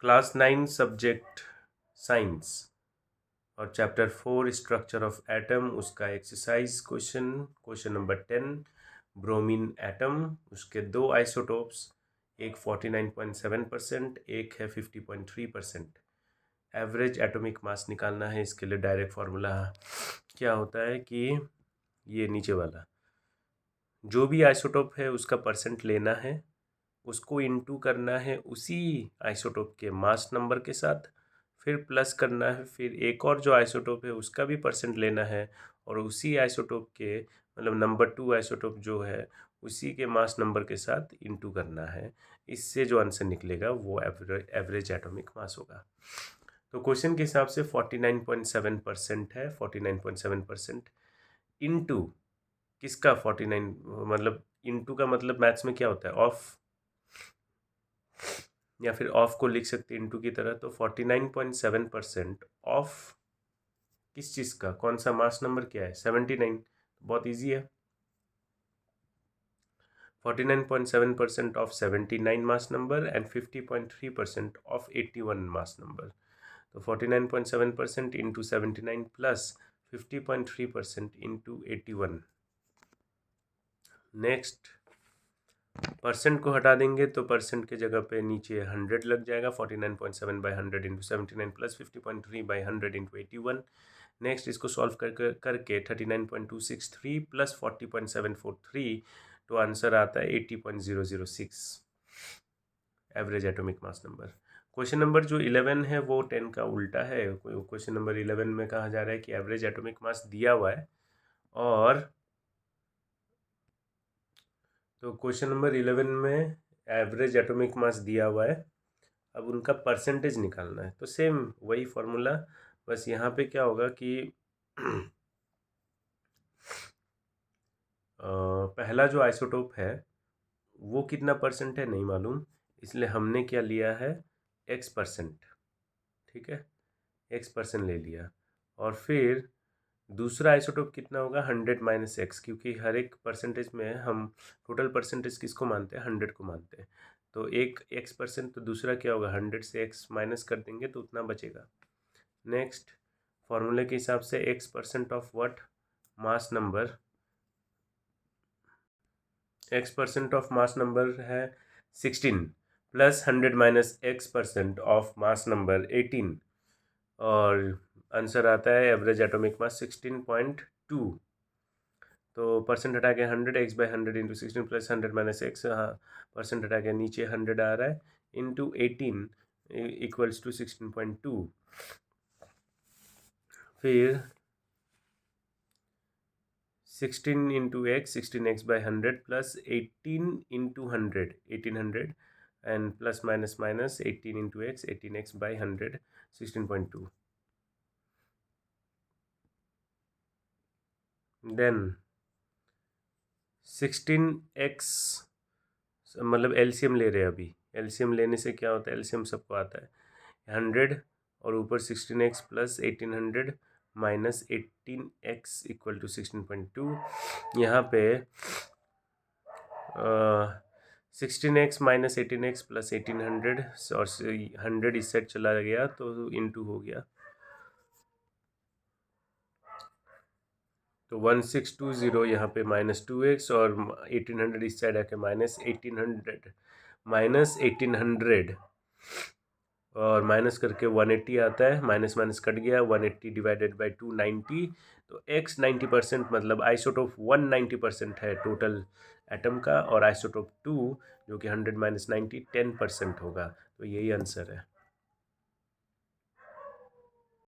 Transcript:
Class 9 subject science और chapter 4 structure of atom, उसका exercise question number 10, bromine atom. उसके दो आइसोटोप्स, एक 49.7%, एक है 50.3%। एवरेज एटॉमिक मास निकालना है। इसके लिए डायरेक्ट फार्मूला क्या होता है कि ये नीचे वाला, जो भी आइसोटोप है उसका परसेंट लेना है, उसको इनटू करना है उसी आइसोटोप के मास नंबर के साथ, फिर प्लस करना है, फिर एक और जो आइसोटोप है उसका भी परसेंट लेना है और उसी आइसोटोप के मतलब नंबर 2 आइसोटोप जो है उसी के मास नंबर के साथ इनटू करना है। इससे जो आंसर निकलेगा वो एवरेज एटॉमिक मास होगा। तो क्वेश्चन के हिसाब से 49.7% है। 49.7% इनटू किसका 49, मतलब इनटू का मतलब मैथ्स में क्या होता है, ऑफ, या फिर ऑफ को लिख सकते हैं इनटू की तरह। तो 49.7% ऑफ किस चीज़ का, कौन सा मास नंबर क्या है, 79। बहुत इजी है। 49.7% of 79 mass number and 50.3% of 81 mass number. तो 49.7% into 79 plus 50.3% into 81। Next, percent को हटा देंगे तो परसेंट के जगह पे नीचे 100 लग जाएगा। 49.7 by 100 into 79 plus 50.3 by 100 into 81। Next, इसको सॉल्व करके 39.263 प्लस 40.743, तो आंसर आता है 80.006 average atomic mass number. Question number जो 11 है वो 10 का उल्टा है। क्वेश्चन नंबर 11 में कहा जा रहा है कि एवरेज एटॉमिक मास दिया हुआ है, और तो क्वेश्चन नंबर 11 में एवरेज एटॉमिक मास दिया हुआ है, अब उनका परसेंटेज निकालना है। तो सेम वही फॉर्मूला, बस यहाँ पे क्या होगा कि पहला जो आइसोटोप है वो कितना परसेंट है नहीं मालूम, इसलिए हमने क्या लिया है, x%। ठीक है, x% ले लिया। और फिर दूसरा आइसोटोप कितना होगा, 100 माइनस एक्स, क्योंकि हर एक परसेंटेज में हम टोटल परसेंटेज किसको मानते हैं, 100 को मानते हैं। तो एक x%, तो दूसरा क्या होगा, 100 से x माइनस कर देंगे तो उतना बचेगा। नेक्स्ट, फॉर्मूले के हिसाब से x% of what, mass number, x% of mass number है 16 plus 100 minus x% of mass number 18, और आंसर आता है एवरेज एटॉमिक मास 16.2। तो परसेंट हटा के 100, x by 100 into 16 plus 100 minus x, हाँ परसेंट हटा के नीचे 100 आ रहा है, इंटू 18 इक्वल्स टू 16.2। फिर 16 into x, 16x by 100 plus 18 into 100, 1800, and plus minus minus 18 into x, 18x by 100, 16.2। Then 16x, मतलब एलसीएम ले रहे हैं अभी। एलसीएम लेने से क्या होता है, एलसीएम सबको आता है, 100 और ऊपर 16x plus 1800 minus 18x equal to 16.2। यहाँ पे 16x माइनस 18x प्लस 1800 और 100 इस साइड चला गया तो इनटू हो गया, तो 1620 यहाँ पे माइनस 2x और 1800 इस साइड आके माइनस 1800, माइनस 1800 और माइनस करके 180 आता है, माइनस माइनस कट गया, 180 डिवाइडेड बाई 290, तो x 90%, मतलब आइसोटोप 1 90% है टोटल एटम का, और आइसोटोप 2 जो कि 100 माइनस 90 10% होगा। तो यही आंसर है।